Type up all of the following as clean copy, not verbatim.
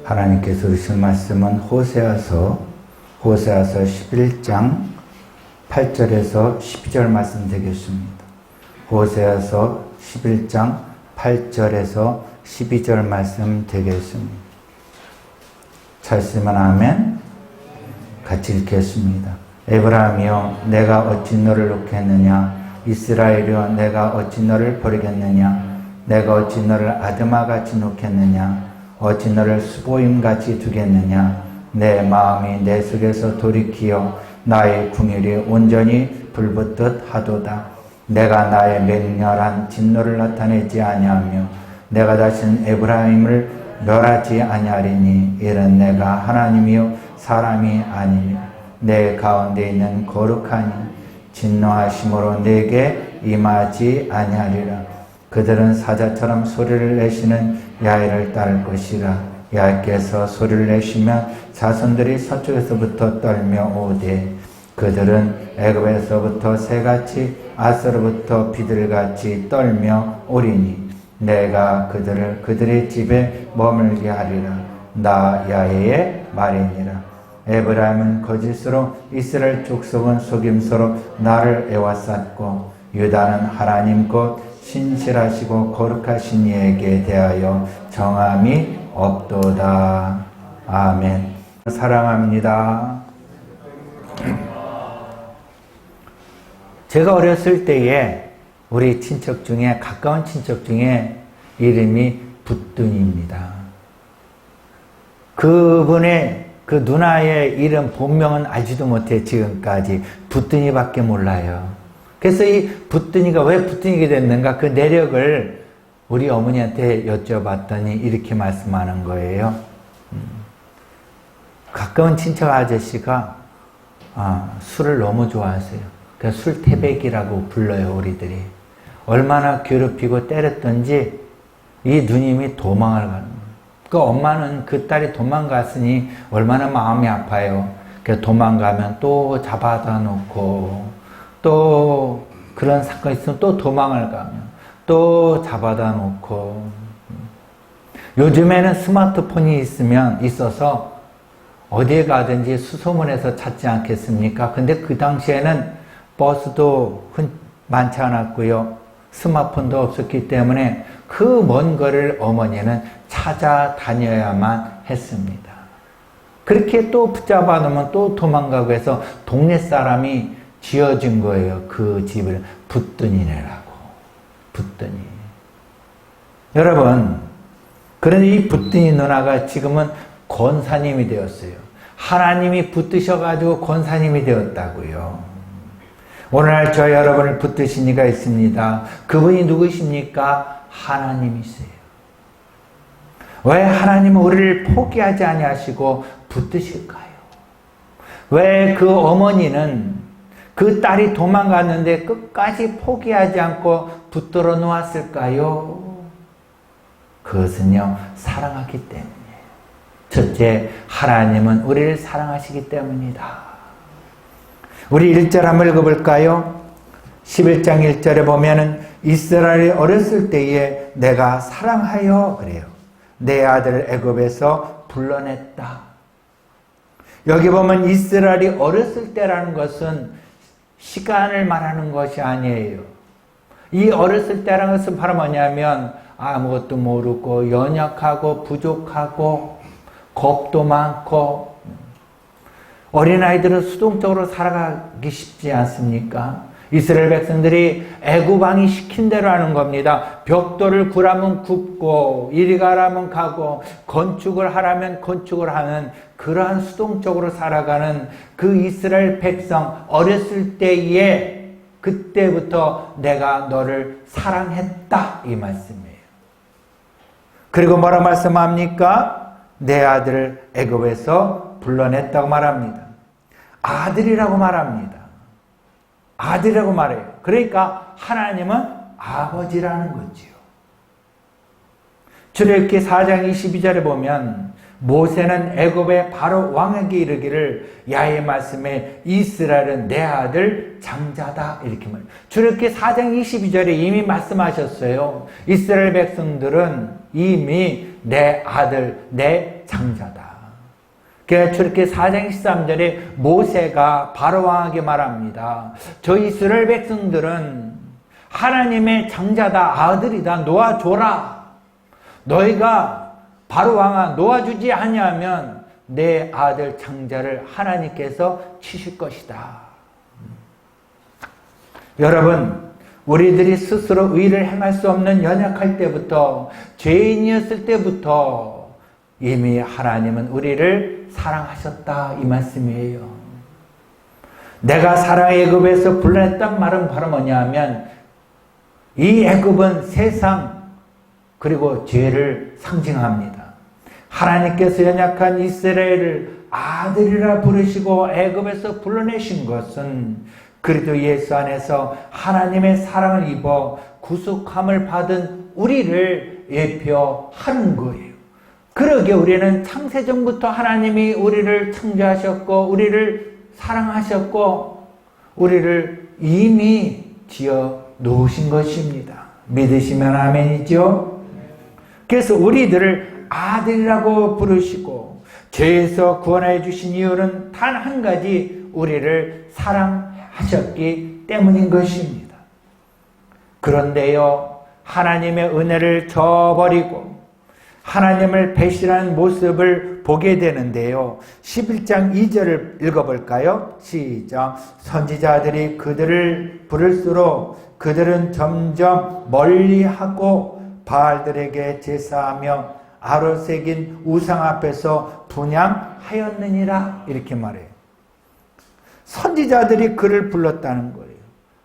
하나님께서 주신 말씀은 호세아서 11장 8절에서 12절 말씀 되겠습니다. 호세아서 11장 8절에서 12절 말씀 되겠습니다. 찾으시면 아멘. 같이 읽겠습니다. 에브라임이여 내가 어찌 너를 놓겠느냐, 이스라엘이여 내가 어찌 너를 버리겠느냐, 내가 어찌 너를 아드마같이 놓겠느냐, 어찌 너를 수보임같이 두겠느냐. 내 마음이 내 속에서 돌이키어 나의 궁율이 온전히 불붙듯 하도다. 내가 나의 맹렬한 진노를 나타내지 아니하며 내가 다시는 에브라임을 멸하지 아니하리니 이는 내가 하나님이요 사람이 아니며 내 가운데 있는 거룩하니 진노하심으로 내게 임하지 아니하리라. 그들은 사자처럼 소리를 내시는 야훼를 따를 것이라. 야훼께서 소리를 내시면 자손들이 서쪽에서부터 떨며 오되 그들은 애굽에서부터 새같이 아스로부터 비둘같이 떨며 오리니 내가 그들을 그들의 집에 머물게 하리라. 나 야훼의 말이니라. 에브라임은 거짓으로 이스라엘 족속은 속임수로 나를 애워쌌고 유다는 하나님 곧 신실하시고 거룩하신 이에게 대하여 정함이 없도다. 아멘. 사랑합니다. 제가 어렸을 때에 우리 친척 중에 가까운 친척 중에 이름이 붓둔입니다. 그분의 그 누나의 이름 본명은 알지도 못해 지금까지 붓둔이밖에 몰라요. 그래서 이 붓둔이가 왜 붓둔이게 됐는가 그 내력을 우리 어머니한테 여쭤봤더니 이렇게 말씀하는 거예요. 가까운 친척 아저씨가 술을 너무 좋아하세요. 그래서 술태백이라고 불러요, 우리들이. 얼마나 괴롭히고 때렸던지 이 누님이 도망을 가는 거예요. 그 엄마는 그 딸이 도망갔으니 얼마나 마음이 아파요. 그래서 도망가면 또 잡아다 놓고 또 그런 사건이 있으면 또 도망을 가면 또 잡아다 놓고. 요즘에는 스마트폰이 있어서 어디에 가든지 수소문해서 찾지 않겠습니까? 근데 그 당시에는 버스도 많지 않았고요. 스마트폰도 없었기 때문에 그 먼 거리를 어머니는 찾아다녀야만 했습니다. 그렇게 또 붙잡아 놓으면 또 도망가고 해서 동네 사람이 지어준 거예요. 그 집을 붓둔이네라고. 붓둔이. 여러분, 그런데 이 붓둔이 누나가 지금은 권사님이 되었어요. 하나님이 붙드셔가지고 권사님이 되었다고요. 오늘날 저 여러분을 붙드신 이가 있습니다. 그분이 누구십니까? 하나님이세요. 왜 하나님은 우리를 포기하지 아니하시고 붙드실까요? 왜 그 어머니는 그 딸이 도망갔는데 끝까지 포기하지 않고 붙들어 놓았을까요? 그것은요, 사랑하기 때문이에요. 첫째, 하나님은 우리를 사랑하시기 때문이다. 우리 1절 한번 읽어볼까요? 11장 1절에 보면은 이스라엘이 어렸을 때에 내가 사랑하여 그래요. 내 아들을 애굽에서 불러냈다. 여기 보면 이스라엘이 어렸을 때라는 것은 시간을 말하는 것이 아니에요. 이 어렸을 때라는 것은 바로 뭐냐면 아무것도 모르고 연약하고 부족하고 겁도 많고 어린아이들은 수동적으로 살아가기 쉽지 않습니까? 이스라엘 백성들이 애굽 왕이 시킨 대로 하는 겁니다. 벽돌을 굴하면 굽고 이리 가라면 가고 건축을 하라면 건축을 하는 그러한 수동적으로 살아가는 그 이스라엘 백성 어렸을 때에 그때부터 내가 너를 사랑했다 이 말씀이에요. 그리고 뭐라고 말씀합니까? 내 아들을 애굽에서 불러냈다고 말합니다. 아들이라고 말합니다. 아들이라고 말해요. 그러니까 하나님은 아버지라는 거지요. 출애굽기 4장 22절에 보면 모세는 애굽의 바로 왕에게 이르기를 야훼의 말씀에 이스라엘은 내 아들 장자다 이렇게 말해요. 출애굽기 4장 22절에 이미 말씀하셨어요. 이스라엘 백성들은 이미 내 아들, 내 장자다. 그래서 저렇게 4장 13절에 모세가 바로왕에게 말합니다. 저 이스라엘 백성들은 하나님의 장자다, 아들이다, 놓아줘라. 너희가 바로왕아 놓아주지 아니하면 내 아들 장자를 하나님께서 치실 것이다. 여러분, 우리들이 스스로 의를 행할 수 없는 연약할 때부터, 죄인이었을 때부터 이미 하나님은 우리를 사랑하셨다, 이 말씀이에요. 내가 사랑의 애굽에서 불러냈단 말은 바로 뭐냐 하면, 이 애굽은 세상 그리고 죄를 상징합니다. 하나님께서 연약한 이스라엘을 아들이라 부르시고 애굽에서 불러내신 것은 그리스도 예수 안에서 하나님의 사랑을 입어 구속함을 받은 우리를 예표하는 거예요. 그러기에 우리는 창세전부터 하나님이 우리를 창조하셨고 우리를 사랑하셨고 우리를 이미 지어 놓으신 것입니다. 믿으시면 아멘이죠? 그래서 우리들을 아들이라고 부르시고 죄에서 구원해 주신 이유는 단 한 가지, 우리를 사랑하셨기 때문인 것입니다. 그런데요, 하나님의 은혜를 저버리고 하나님을 배신하는 모습을 보게 되는데요. 11장 2절을 읽어볼까요? 시작. 선지자들이 그들을 부를수록 그들은 점점 멀리하고 바알들에게 제사하며 아로새긴 우상 앞에서 분향하였느니라. 이렇게 말해요. 선지자들이 그를 불렀다는 거예요.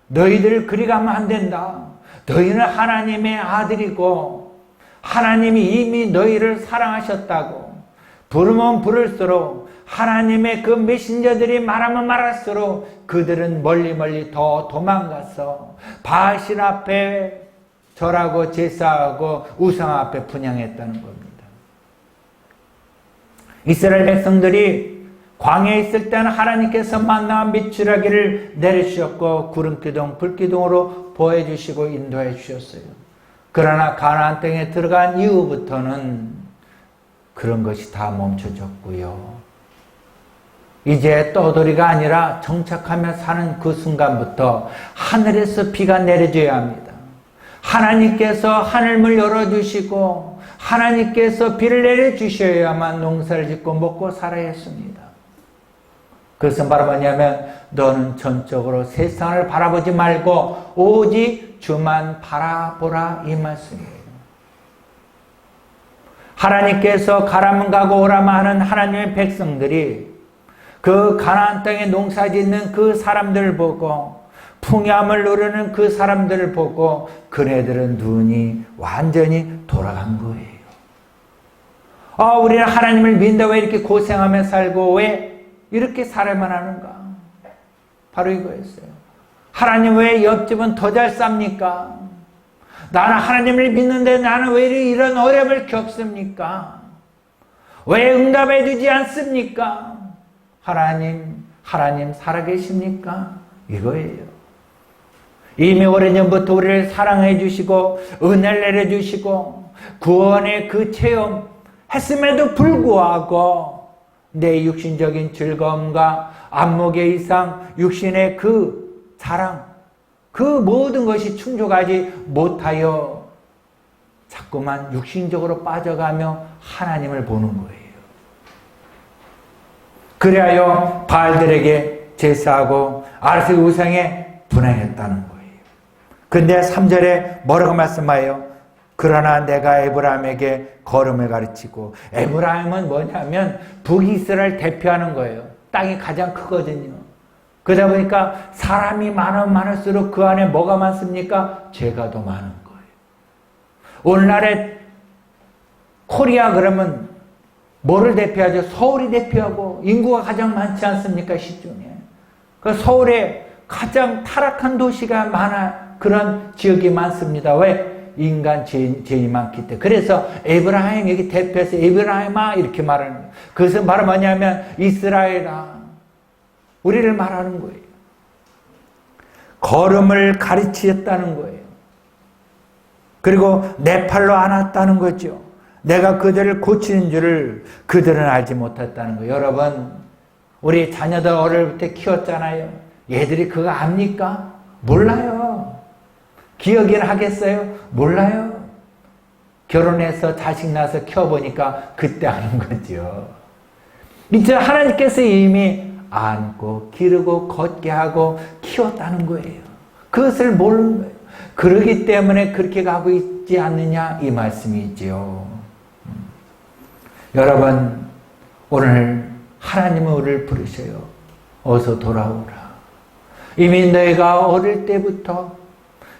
너희들 그리 가면 안 된다. 너희는 하나님의 아들이고 하나님이 이미 너희를 사랑하셨다고. 부르면 부를수록 하나님의 그 메신저들이 말하면 말할수록 그들은 멀리 더 도망가서 바알 앞에 절하고 제사하고 우상 앞에 분향했다는 겁니다. 이스라엘 백성들이 광야에 있을 때는 하나님께서 만나와 밑줄하기를 내리주셨고 구름기둥 불기둥으로 보여주시고 인도해 주셨어요. 그러나 가나안 땅에 들어간 이후부터는 그런 것이 다 멈춰졌고요. 이제 떠돌이가 아니라 정착하며 사는 그 순간부터 하늘에서 비가 내려줘야 합니다. 하나님께서 하늘문을 열어주시고 하나님께서 비를 내려주셔야만 농사를 짓고 먹고 살아야 했습니다. 그것은 바로 뭐냐면 너는 전적으로 세상을 바라보지 말고 오직 주만 바라보라, 이 말씀이에요. 하나님께서 가라면 가고 오라면 하는 하나님의 백성들이 그 가나안 땅에 농사 짓는 그 사람들을 보고 풍요함을 누리는 그 사람들을 보고 그네들은 눈이 완전히 돌아간 거예요. 우리는 하나님을 믿는데 왜 이렇게 고생하며 살고 왜 이렇게 살아야만 하는가? 바로 이거였어요. 하나님 왜 옆집은 더 잘 삽니까? 나는 하나님을 믿는데 나는 왜 이런 어려움을 겪습니까? 왜 응답해 주지 않습니까? 하나님 살아계십니까? 이거예요. 이미 오래전부터 우리를 사랑해 주시고 은혜를 내려주시고 구원의 그 체험 했음에도 불구하고 내 육신적인 즐거움과 안목의 이상, 육신의 그 자랑, 그 모든 것이 충족하지 못하여 자꾸만 육신적으로 빠져가며 하나님을 보는 거예요. 그래야 바알들에게 제사하고 아르세 우상에 분향했다는 거예요. 근데 3절에 뭐라고 말씀하여요? 그러나 내가 에브라임에게 걸음을 가르치고, 에브라임은 뭐냐면 북이스라엘 대표하는 거예요. 땅이 가장 크거든요. 그러다 보니까 사람이 많으면 많을수록 그 안에 뭐가 많습니까? 죄가 더 많은 거예요. 오늘날에 코리아 그러면 뭐를 대표하죠? 서울이 대표하고 인구가 가장 많지 않습니까? 시중에. 그 서울에 가장 타락한 도시가 많아, 그런 지역이 많습니다. 왜? 인간 죄인이 많기 때문에. 그래서 에브라임, 여기 대표해서 에브라임아 이렇게 말하는 거예요. 그것은 바로 뭐냐면 이스라엘아, 우리를 말하는 거예요. 걸음을 가르치셨다는 거예요. 그리고 내 팔로 안았다는 거죠. 내가 그들을 고치는 줄을 그들은 알지 못했다는 거예요. 여러분, 우리 자녀들 어릴 때 키웠잖아요. 얘들이 그거 압니까? 몰라요. 기억을 하겠어요? 몰라요. 결혼해서 자식 낳아서 키워보니까 그때 아는 거죠. 이제 하나님께서 이미 안고 기르고 걷게 하고 키웠다는 거예요. 그것을 모르는 거예요. 그러기 때문에 그렇게 가고 있지 않느냐 이 말씀이지요. 여러분, 오늘 하나님은 우리를 부르셔요. 어서 돌아오라. 이미 너희가 어릴 때부터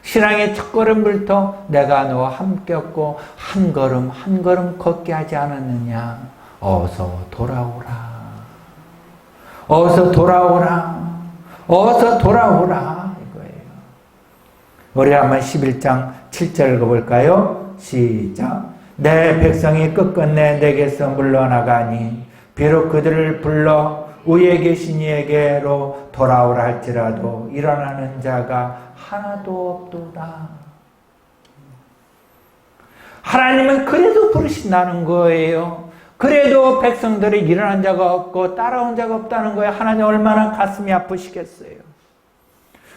신앙의 첫걸음부터 내가 너와 함께였고 한 걸음 한 걸음 걷게 하지 않았느냐. 어서 돌아오라. 어서 돌아오라. 어서 돌아오라. 이거예요. 우리 한번 11장 7절 읽어볼까요? 시작. 내 백성이 끝끝내 내게서 물러나가니 비록 그들을 불러 위에 계신 이에게로 돌아오라 할지라도 일어나는 자가 하나도 없도다. 하나님은 그래도 부르신다는 거예요. 그래도 백성들이 일어난 자가 없고 따라온 자가 없다는 거예요. 하나님 얼마나 가슴이 아프시겠어요.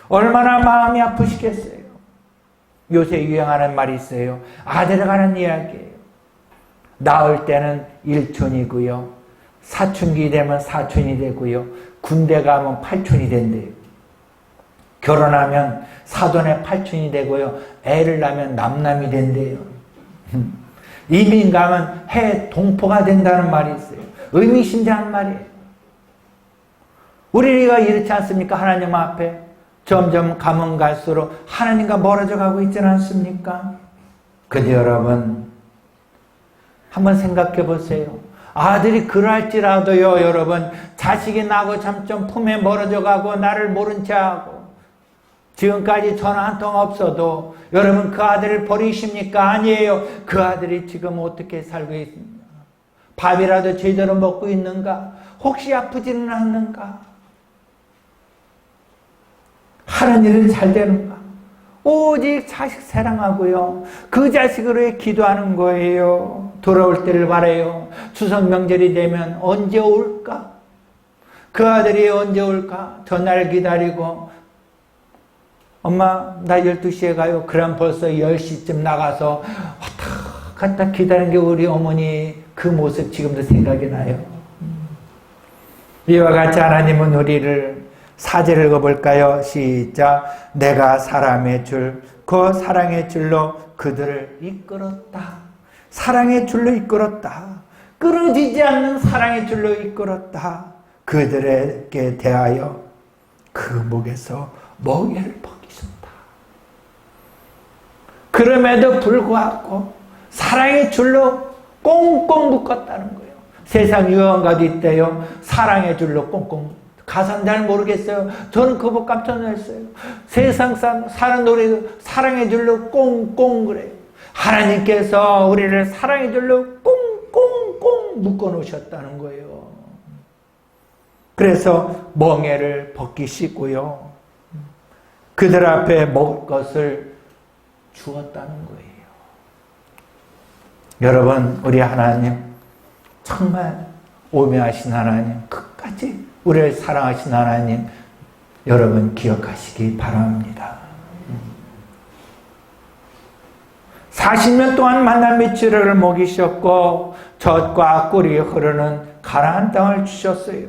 얼마나 마음이 아프시겠어요. 요새 유행하는 말이 있어요. 아들가는 이야기예요. 낳을 때는 일촌이고요. 사춘기 되면 사촌이 되고요. 군대 가면 팔촌이 된대요. 결혼하면 사돈의 팔촌이 되고요. 애를 낳으면 남남이 된대요. 이민 가면 해 동포가 된다는 말이 있어요. 의미심장한 말이에요. 우리가 이렇지 않습니까? 하나님 앞에 점점 가면 갈수록 하나님과 멀어져 가고 있지는 않습니까? 근데 여러분, 한번 생각해 보세요. 아들이 그럴지라도요, 여러분, 자식이 나고 점점 품에 멀어져 가고 나를 모른 채 하고 지금까지 전화 한 통 없어도 여러분 그 아들을 버리십니까? 아니에요. 그 아들이 지금 어떻게 살고 있습니까? 밥이라도 제대로 먹고 있는가? 혹시 아프지는 않는가? 하는 일은 잘 되는가? 오직 자식 사랑하고요. 그 자식으로 기도하는 거예요. 돌아올 때를 바라요. 추석 명절이 되면 언제 올까? 그 아들이 언제 올까? 전날 기다리고 엄마 나 12시에 가요. 그럼 벌써 10시쯤 나가서 왔다 갔다 기다리는 게 우리 어머니 그 모습 지금도 생각이 나요. 이와 같이 하나님은 우리를 4절 읽어볼까요? 시작. 내가 사람의 줄, 그 사랑의 줄로 그들을 이끌었다. 사랑의 줄로 이끌었다. 끊어지지 않는 사랑의 줄로 이끌었다. 그들에게 대하여 그 목에서 멍에를 벗기셨다. 그럼에도 불구하고 사랑의 줄로 꽁꽁 묶었다는 거예요. 세상 유언가도 있대요. 사랑의 줄로 꽁꽁. 가사는 잘 모르겠어요. 저는 그거 깜짝 놀랐어요. 세상 사는 노래도 사랑의 줄로 꽁꽁 그래요. 하나님께서 우리를 사랑의 줄로 꽁꽁꽁 묶어 놓으셨다는 거예요. 그래서 멍에를 벗기시고요. 그들 앞에 먹을 것을 주었다는 거예요. 여러분, 우리 하나님 정말 오묘하신 하나님, 끝까지 우리를 사랑하신 하나님, 여러분 기억하시기 바랍니다. 40년 동안 만난 메추리를 먹이셨고 젖과 꿀이 흐르는 가나안 땅을 주셨어요.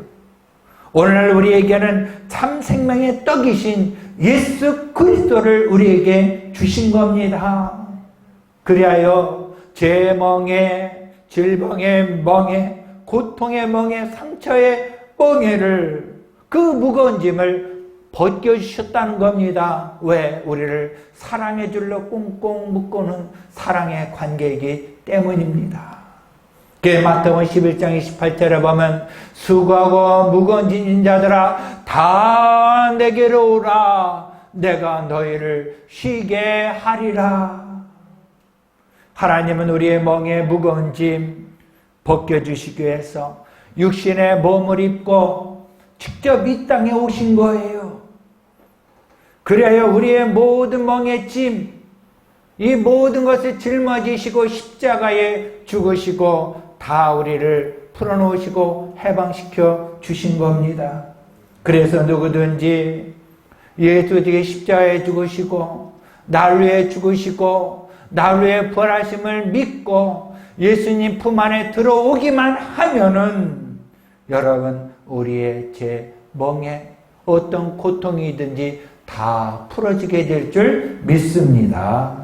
오늘 우리에게는 참 생명의 떡이신 예수 그리스도를 우리에게 주신 겁니다. 그리하여 죄의 멍에, 질병의 멍에, 고통의 멍에, 상처의 멍에를, 그 무거운 짐을 벗겨주셨다는 겁니다. 왜? 우리를 사랑의 줄로 꽁꽁 묶고는 사랑의 관계이기 때문입니다. 마태복음 11장 28절에 보면 수고하고 무거운 짐진 자들아 다 내게로 오라. 내가 너희를 쉬게 하리라. 하나님은 우리의 멍에 무거운 짐 벗겨주시기 위해서 육신의 몸을 입고 직접 이 땅에 오신 거예요. 그래야 우리의 모든 멍에 짐, 이 모든 것을 짊어지시고 십자가에 죽으시고 다 우리를 풀어놓으시고 해방시켜 주신 겁니다. 그래서 누구든지 예수님이 십자가에 죽으시고 날 위해 죽으시고 날 위해 부활하심을 믿고 예수님 품 안에 들어오기만 하면은 여러분 우리의 제 멍에 어떤 고통이든지 다 풀어지게 될 줄 믿습니다.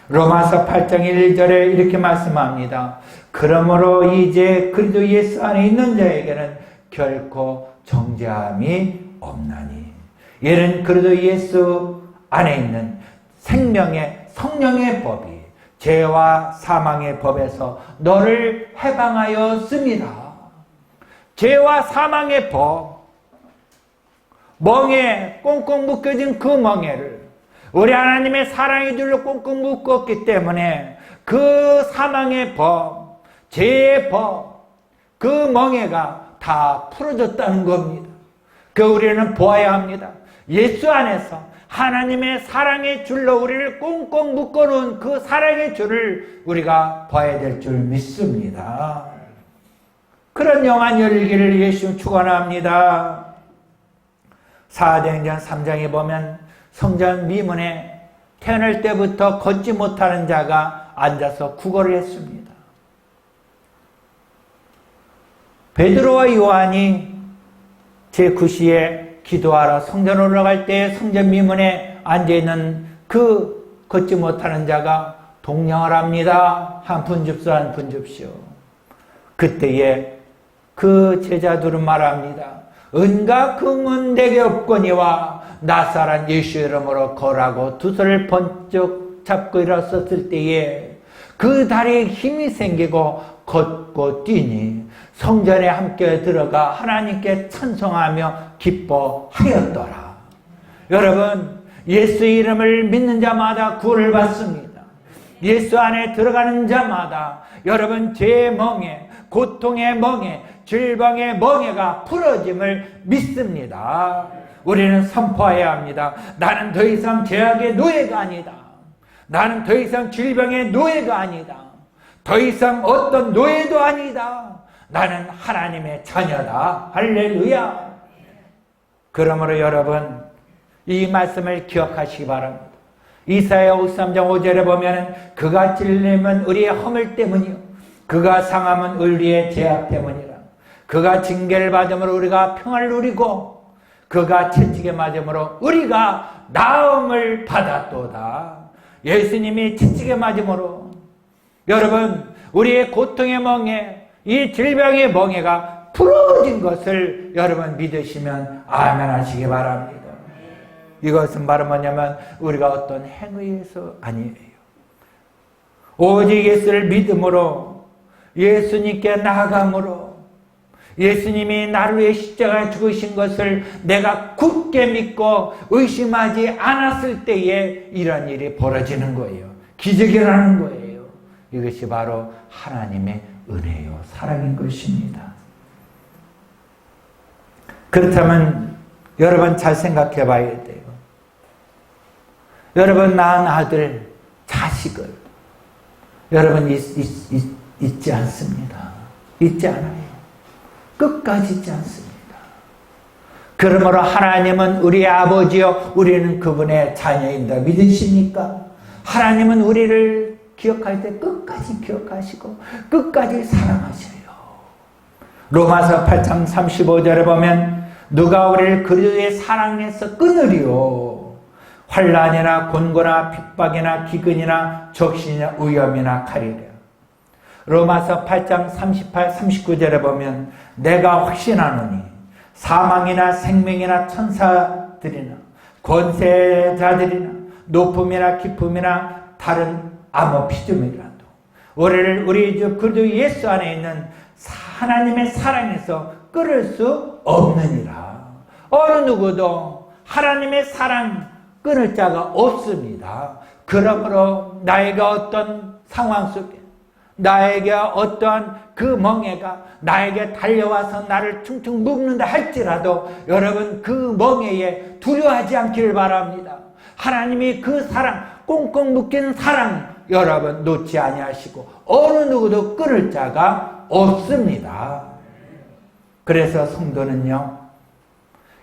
로마서 8장 1절에 이렇게 말씀합니다. 그러므로 이제 그리스도 예수 안에 있는 자에게는 결코 정죄함이 없나니. 이는 그리스도 예수 안에 있는 생명의 성령의 법이 죄와 사망의 법에서 너를 해방하였습니다. 죄와 사망의 법, 멍에 꽁꽁 묶여진 그 멍에를 우리 하나님의 사랑의 줄로 꽁꽁 묶었기 때문에 그 사망의 법, 죄의 법, 그 멍에가 다 풀어졌다는 겁니다. 그 우리는 보아야 합니다. 예수 안에서 하나님의 사랑의 줄로 우리를 꽁꽁 묶어놓은 그 사랑의 줄을 우리가 봐야 될 줄 믿습니다. 그런 영안 열리기를 예수 축원합니다. 사도행전 3장에 보면 성전 미문에 태어날 때부터 걷지 못하는 자가 앉아서 구걸을 했습니다. 베드로와 요한이 제9시에 기도하러 성전 올라갈 때 성전 미문에 앉아있는 그 걷지 못하는 자가 동냥을 합니다. 한 푼 줍소 한 푼 줍시오. 그때에 그 제자들은 말합니다. 은과 금은 내게 없거니와 나사란 예수 이름으로 거라고 두 손을 번쩍 잡고 일어섰을 때에 그 다리에 힘이 생기고 걷고 뛰니 성전에 함께 들어가 하나님께 찬송하며 기뻐하였더라. 여러분, 예수 이름을 믿는 자마다 구원을 받습니다. 예수 안에 들어가는 자마다 여러분 죄의 멍에, 고통의 멍에, 질병의 멍에가 풀어짐을 믿습니다. 우리는 선포해야 합니다. 나는 더 이상 죄악의 노예가 아니다. 나는 더 이상 질병의 노예가 아니다. 더 이상 어떤 노예도 아니다. 나는 하나님의 자녀다. 할렐루야. 그러므로 여러분 이 말씀을 기억하시기 바랍니다. 이사야 53장 5절에 보면 그가 찔림은 우리의 허물 때문이요 그가 상함은 우리의 죄악 때문이라. 그가 징계를 받음으로 우리가 평안을 누리고 그가 채찍에 맞음으로 우리가 나음을 받았도다. 예수님이 채찍에 맞음으로 여러분 우리의 고통의 멍에 이 질병의 멍에가 풀어진 것을 여러분 믿으시면 아멘 하시기 바랍니다. 이것은 바로 뭐냐면 우리가 어떤 행위에서 아니에요. 오직 예수를 믿음으로 예수님께 나아감으로 예수님이 나를 위해 십자가에 죽으신 것을 내가 굳게 믿고 의심하지 않았을 때에 이런 일이 벌어지는 거예요. 기적이라는 거예요. 이것이 바로 하나님의 은혜요 사랑인 것입니다. 그렇다면 여러분 잘 생각해 봐야 돼요. 여러분 낳은 아들, 자식을 여러분 잊지 않습니다. 잊지 않아요. 끝까지 잊지 않습니다. 그러므로 하나님은 우리의 아버지요 우리는 그분의 자녀인다 믿으십니까? 하나님은 우리를 기억할 때 끝까지 기억하시고 끝까지 사랑하셔요. 로마서 8장 35절에 보면 누가 우리를 그리스도의 사랑에서 끊으리요 환난이나 곤고나 핍박이나 기근이나 적신이나 위험이나 칼이라. 로마서 8장 38, 39절에 보면 내가 확신하노니 사망이나 생명이나 천사들이나 권세자들이나 높음이나 깊음이나 다른 아무 피조물이라도 우리를 우리 주 그리스도 예수 안에 있는 하나님의 사랑에서 끊을 수 없느니라. 어느 누구도 하나님의 사랑 끊을 자가 없습니다. 그러므로 나에게 어떤 상황 속에 나에게 어떠한 그 멍에가 나에게 달려와서 나를 퉁퉁 묶는다 할지라도 여러분 그 멍에에 두려워하지 않기를 바랍니다. 하나님이 그 사랑 꽁꽁 묶인 사랑 여러분 놓지 아니하시고 어느 누구도 끊을 자가 없습니다. 그래서 성도는요,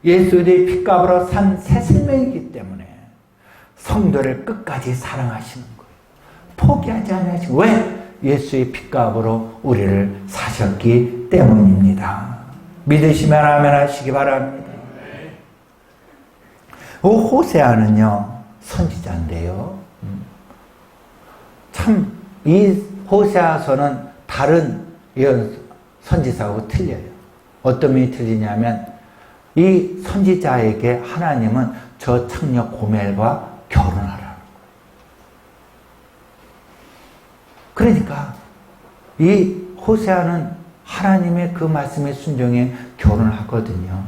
예수의 핏값으로 산 새 생명이기 때문에 성도를 끝까지 사랑하시는 거예요. 포기하지 않으시고. 왜? 예수의 핏값으로 우리를 사셨기 때문입니다. 믿으시면 아멘 하시기 바랍니다. 호세아는요, 선지자인데요. 참, 이 호세아서는 다른 선지자하고 틀려요. 어떤 면이 틀리냐면, 이 선지자에게 하나님은 저 창녀 고멜과 결혼하라는 거예요. 그러니까 이 호세아는 하나님의 그 말씀에 순종해 결혼을 하거든요.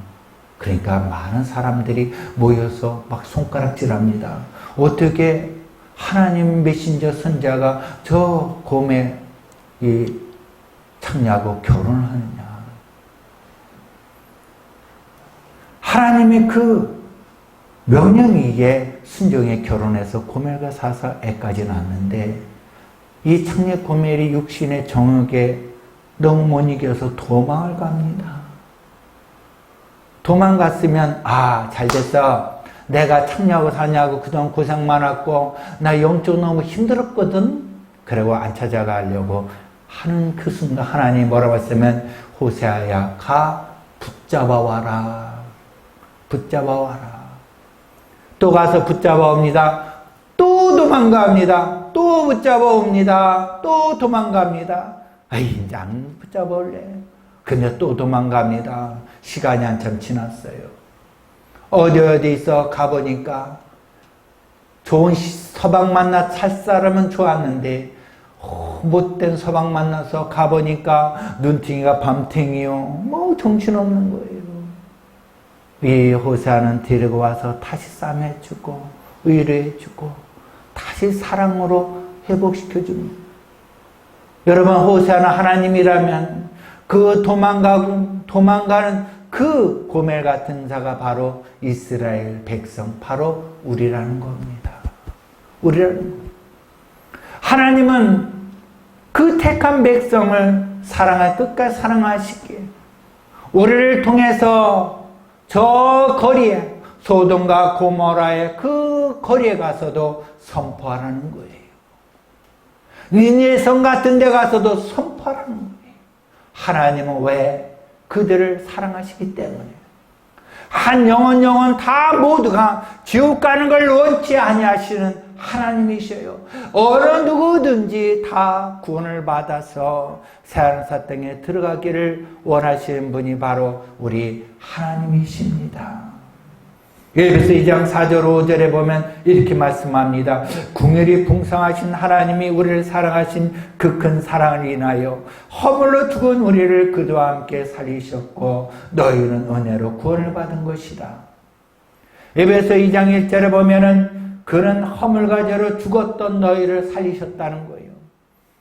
그러니까 많은 사람들이 모여서 막 손가락질합니다. 어떻게 하나님 메신저 선자가 저 고멜 이 창녀하고 결혼을 하느냐. 하나님의 그 명령이기에 순종에 결혼해서 고멜과 사서 애까지 낳았는데 이 창녀 고멜이 육신의 정욕에 너무 못 이겨서 도망을 갑니다. 도망갔으면 잘 됐어. 내가 창녀하고 사냐고 그동안 고생 많았고 나 영적으로 너무 힘들었거든. 그리고 안 찾아가려고 하는 그 순간 하나님이 뭐라고 했으면 호세아야 가 붙잡아 와라. 붙잡아 와라. 또 가서 붙잡아 옵니다. 또 도망갑니다. 또 붙잡아 옵니다. 또 도망갑니다. 이제 안 붙잡아 올래. 근데 또 도망갑니다. 시간이 한참 지났어요. 어디 있어 가보니까 좋은 서방 만나 살 사람은 좋았는데 못된 서방 만나서 가보니까 눈탱이가 밤탱이요. 정신없는 거예요. 이 호세아는 데리고 와서 다시 싸매주고 위로해주고 다시 사랑으로 회복시켜줍니다. 여러분, 호세아는 하나님이라면 그 도망가는 그 고멜 같은 자가 바로 이스라엘 백성, 바로 우리라는 겁니다. 우리라는 겁니다. 하나님은 그 택한 백성을 끝까지 사랑하시기에 우리를 통해서 저 거리에 소돔과 고모라의 그 거리에 가서도 선포하라는 거예요. 니네 성 같은 데 가서도 선포하라는 거예요. 하나님은 왜? 그들을 사랑하시기 때문에. 한 영혼 다 모두가 지옥 가는 걸 원치 아니하시는 하나님이셔요. 어느 누구든지 다 구원을 받아서 새하늘사 땅에 들어가기를 원하시는 분이 바로 우리 하나님이십니다. 에베소 2장 4절 5절에 보면 이렇게 말씀합니다. 궁휼이 풍성하신 하나님이 우리를 사랑하신 그 큰 사랑을 인하여 허물로 죽은 우리를 그도와 함께 살리셨고 너희는 은혜로 구원을 받은 것이다. 에베소 2장 1절에 보면은 그는 허물과 죄로 죽었던 너희를 살리셨다는 거예요.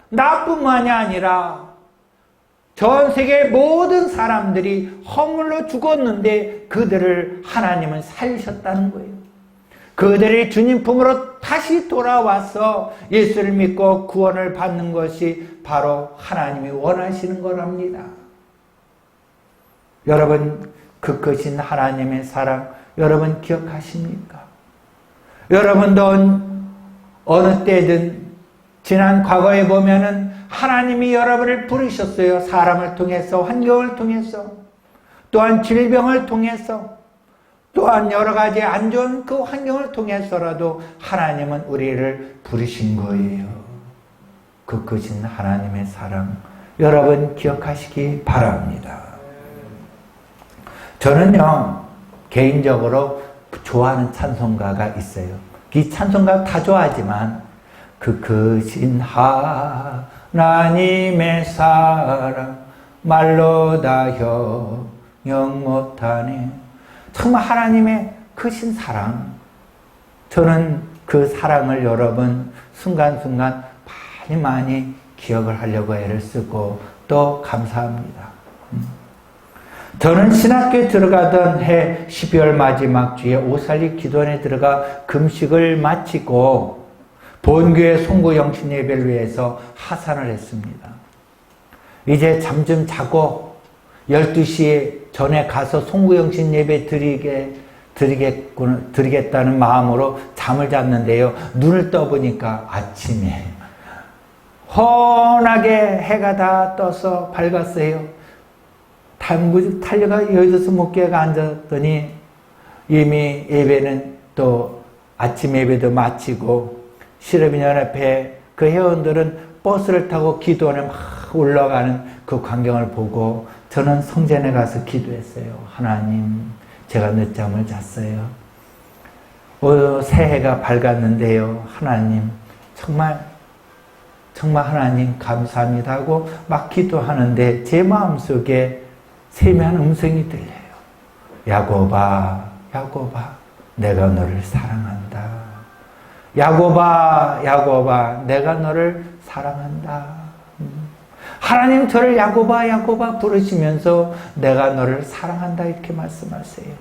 나뿐만이 아니라 전 세계 모든 사람들이 허물로 죽었는데 그들을 하나님은 살리셨다는 거예요. 그들이 주님 품으로 다시 돌아와서 예수를 믿고 구원을 받는 것이 바로 하나님이 원하시는 거랍니다. 여러분, 그 크신 하나님의 사랑 여러분 기억하십니까? 여러분도 어느 때든 지난 과거에 보면은 하나님이 여러분을 부르셨어요. 사람을 통해서, 환경을 통해서, 또한 질병을 통해서, 또한 여러 가지 안 좋은 그 환경을 통해서라도 하나님은 우리를 부르신 거예요. 그 크신 하나님의 사랑 여러분 기억하시기 바랍니다. 저는요, 개인적으로 좋아하는 찬송가가 있어요. 이 찬송가 다 좋아하지만 그 크신 하나님의 사랑 말로 다 형용 못하네. 정말 하나님의 크신 사랑, 저는 그 사랑을 여러분 순간순간 많이 기억을 하려고 애를 쓰고 또 감사합니다. 저는 신학교에 들어가던 해 12월 마지막 주에 오살리 기도원에 들어가 금식을 마치고 본교회 송구 영신 예배를 위해서 하산을 했습니다. 이제 잠 좀 자고 12시 전에 가서 송구 영신 예배 드리겠다는 마음으로 잠을 잤는데요. 눈을 떠보니까 아침에 환하게 해가 다 떠서 밝았어요. 달려가 여기서 목회가 앉았더니 이미 예배는 또 아침 예배도 마치고 실업인연합회 그 회원들은 버스를 타고 기도원에 막 올라가는 그 광경을 보고 저는 성전에 가서 기도했어요. 하나님, 제가 늦잠을 잤어요. 새해가 밝았는데요. 하나님, 정말 하나님 감사합니다 하고 막 기도하는데 제 마음속에 세미한 음성이 들려요. 야곱아, 야곱아, 내가 너를 사랑한다. 야곱아, 야곱아, 내가 너를 사랑한다. 하나님 저를 야곱아, 야곱아 부르시면서 내가 너를 사랑한다 이렇게 말씀하세요.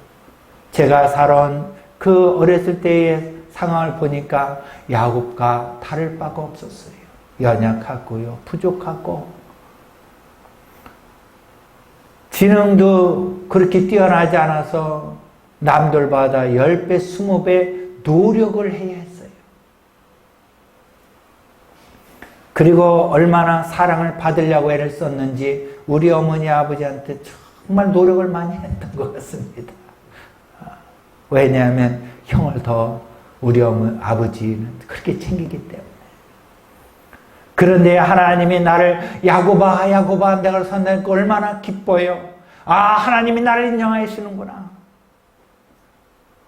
제가 살아온 그 어렸을 때의 상황을 보니까 야곱과 다를 바가 없었어요. 연약하고요, 부족하고 지능도 그렇게 뛰어나지 않아서 남들보다 10배, 20배 노력을 해야 했어요. 그리고 얼마나 사랑을 받으려고 애를 썼는지 우리 어머니 아버지한테 정말 노력을 많이 했던 것 같습니다. 왜냐하면 형을 더 우리 아버지는 그렇게 챙기기 때문에. 그런데 하나님이 나를 야곱아, 야곱아 내가 산다니까 얼마나 기뻐요. 아, 하나님이 나를 인정하시는구나.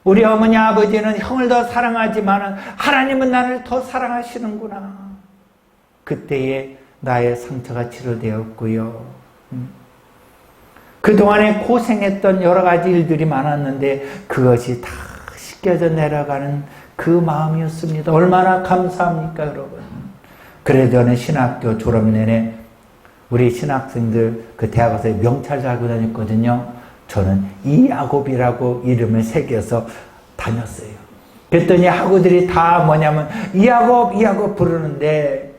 우리 어머니 아버지는 형을 더 사랑하지만 하나님은 나를 더 사랑하시는구나. 그때에 나의 상처가 치료되었고요. 그동안에 고생했던 여러 가지 일들이 많았는데 그것이 다 씻겨져 내려가는 그 마음이었습니다. 얼마나 감사합니까, 여러분. 그래도 저는 신학교 졸업 내내 우리 신학생들 그 대학에서 명찰 달고 다녔거든요. 저는 이야곱이라고 이름을 새겨서 다녔어요. 그랬더니 학우들이 다 뭐냐면 이야곱, 이야곱 부르는데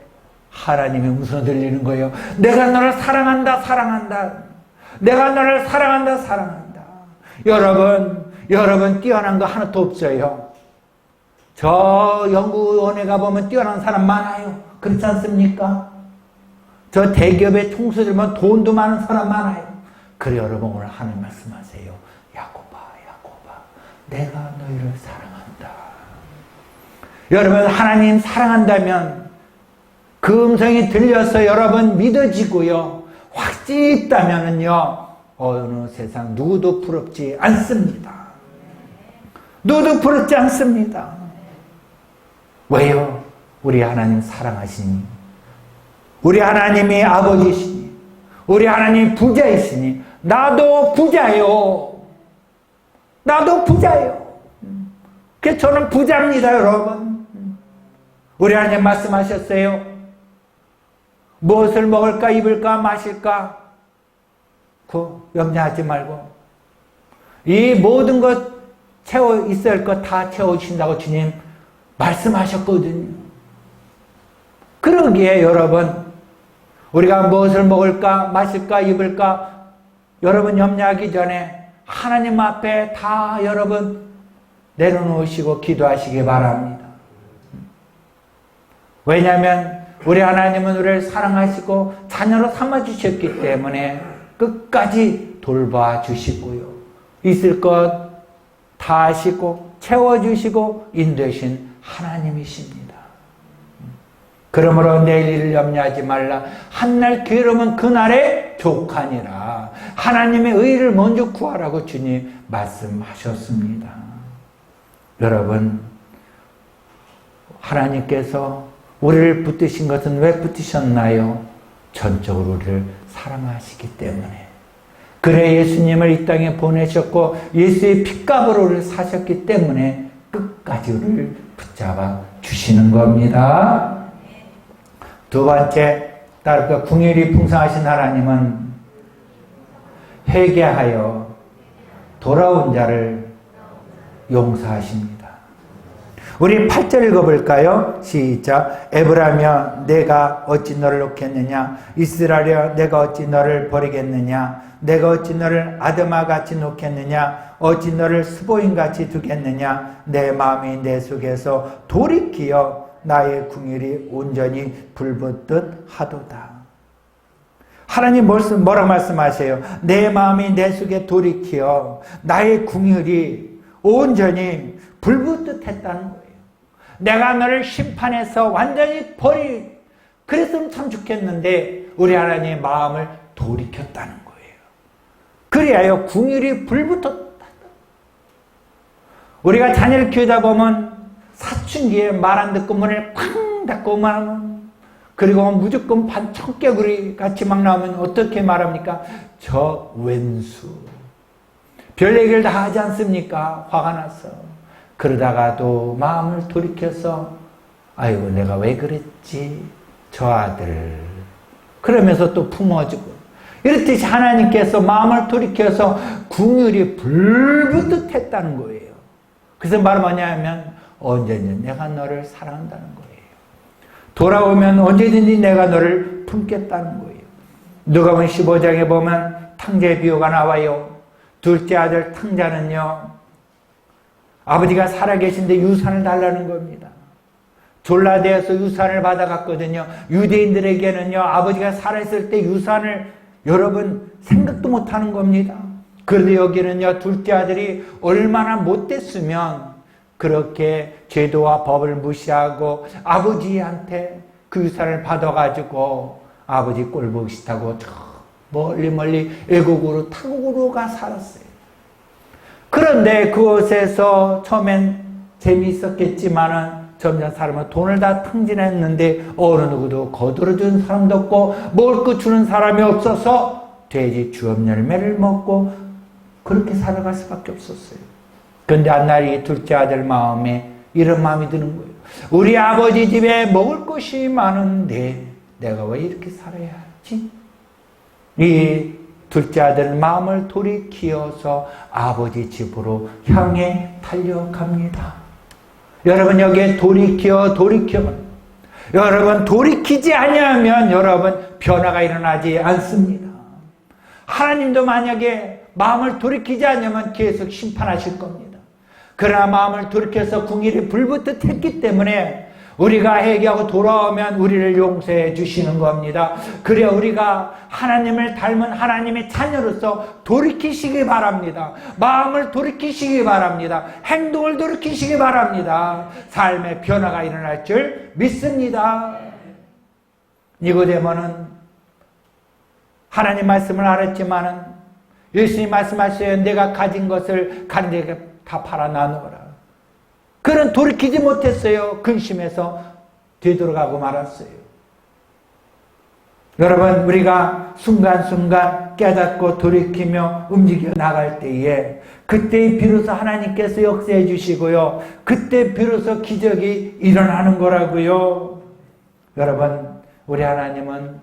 하나님이 웃어 들리는 거예요. 내가 너를 사랑한다, 사랑한다. 내가 너를 사랑한다, 사랑한다. 여러분 뛰어난 거 하나도 없어요. 저 연구원에 가보면 뛰어난 사람 많아요. 그렇지 않습니까? 저 대기업의 총수들만 돈도 많은 사람 많아요. 그래 여러분 오늘 하나님 말씀하세요. 야곱아, 야곱아, 내가 너희를 사랑한다. 여러분 하나님 사랑한다면 그 음성이 들려서 여러분 믿어지고요. 확신이 있다면은요. 어느 세상 누구도 부럽지 않습니다. 누구도 부럽지 않습니다. 왜요? 우리 하나님 사랑하시니, 우리 하나님이 아버지시니, 우리 하나님 부자이시니, 나도 부자요. 나도 부자요. 그래서 저는 부자입니다, 여러분. 우리 하나님 말씀하셨어요. 무엇을 먹을까, 입을까, 마실까? 그 염려하지 말고 이 모든 것 채워 있어야 할 것 다 채워주신다고 주님 말씀하셨거든요. 그러기에 여러분 우리가 무엇을 먹을까, 마실까, 입을까 여러분 염려하기 전에 하나님 앞에 다 여러분 내려놓으시고 기도하시기 바랍니다. 왜냐하면 우리 하나님은 우리를 사랑하시고 자녀로 삼아주셨기 때문에 끝까지 돌봐주시고요. 있을 것 다 하시고 채워주시고 인도하신 하나님이십니다. 그러므로 내일 일을 염려하지 말라. 한날 괴로우면 그날에 족하니라. 하나님의 의를 먼저 구하라고 주님 말씀하셨습니다. 여러분 하나님께서 우리를 붙드신 것은 왜 붙으셨나요? 전적으로 우리를 사랑하시기 때문에. 그래 예수님을 이 땅에 보내셨고 예수의 핏값으로 우리를 사셨기 때문에 끝까지 우리를 붙잡아 주시는 겁니다. 두 번째, 따르까 궁일이 풍성하신 하나님은 회개하여 돌아온 자를 용서하십니다. 우리 8절 읽어볼까요? 시작. 에브라며 내가 어찌 너를 놓겠느냐? 이스라엘여 내가 어찌 너를 버리겠느냐? 내가 어찌 너를 아드마같이 놓겠느냐? 어찌 너를 스보임같이 두겠느냐? 내 마음이 내 속에서 돌이키어 나의 궁율이 온전히 불붙듯 하도다. 하나님 뭐라고 말씀하세요? 내 마음이 내 속에 돌이키어 나의 궁율이 온전히 불붙듯 했다는 거예요. 내가 너를 심판해서 완전히 그랬으면 참 좋겠는데 우리 하나님의 마음을 돌이켰다는 거예요. 그래야 궁율이 불붙었다. 우리가 자녀를 키우다 보면 사춘기에 말 안 듣고 문을 쾅 닫고 말하면, 그리고 무조건 반청개구리 같이 막 나오면 어떻게 말합니까? 저 왼수. 별 얘기를 다 하지 않습니까? 화가 나서. 그러다가도 마음을 돌이켜서 아이고 내가 왜 그랬지? 저 아들. 그러면서 또 품어주고. 이렇듯이 하나님께서 마음을 돌이켜서 궁율이 불붙듯 했다는 거예요. 그래서 말은 뭐냐면 언제든지 내가 너를 사랑한다는 거예요. 돌아오면 언제든지 내가 너를 품겠다는 거예요. 누가복음 15장에 보면 탕자의 비유가 나와요. 둘째 아들 탕자는요, 아버지가 살아계신데 유산을 달라는 겁니다. 졸라대어서 유산을 받아갔거든요. 유대인들에게는요, 아버지가 살아있을 때 유산을 여러분 생각도 못하는 겁니다. 그런데 여기는요, 둘째 아들이 얼마나 못됐으면 그렇게 제도와 법을 무시하고 아버지한테 그 유산을 받아가지고 아버지 꼴보기 싫다고 저 멀리 애국으로 타국으로 가 살았어요. 그런데 그곳에서 처음엔 재미있었겠지만은 점점 사람은 돈을 다 탕진했는데 어느 누구도 거들어주는 사람도 없고 먹을 거 주는 사람이 없어서 돼지 주업 열매를 먹고 그렇게 살아갈 수밖에 없었어요. 그런데 한날 이 둘째 아들 마음에 이런 마음이 드는 거예요. 우리 아버지 집에 먹을 것이 많은데 내가 왜 이렇게 살아야 하지? 이 둘째 아들 마음을 돌이키어서 아버지 집으로 향해 달려갑니다. 여러분 여기에 돌이켜 여러분 돌이키지 아니하면 여러분 변화가 일어나지 않습니다. 하나님도 만약에 마음을 돌이키지 않으면 계속 심판하실 겁니다. 그러나 마음을 돌이켜서 궁일이 불붙듯 했기 때문에 우리가 회개하고 돌아오면 우리를 용서해 주시는 겁니다. 그래 우리가 하나님을 닮은 하나님의 자녀로서 돌이키시기 바랍니다. 마음을 돌이키시기 바랍니다. 행동을 돌이키시기 바랍니다. 삶의 변화가 일어날 줄 믿습니다. 니고데모는 하나님 말씀을 알았지만은 예수님 말씀하셔요. 내가 가진 것을 가진 데에 다 팔아 나누어라. 그는 돌이키지 못했어요. 근심해서 되돌아가고 말았어요. 여러분 우리가 순간순간 깨닫고 돌이키며 움직여 나갈 때에 그때 비로소 하나님께서 역사해 주시고요. 그때 비로소 기적이 일어나는 거라고요. 여러분 우리 하나님은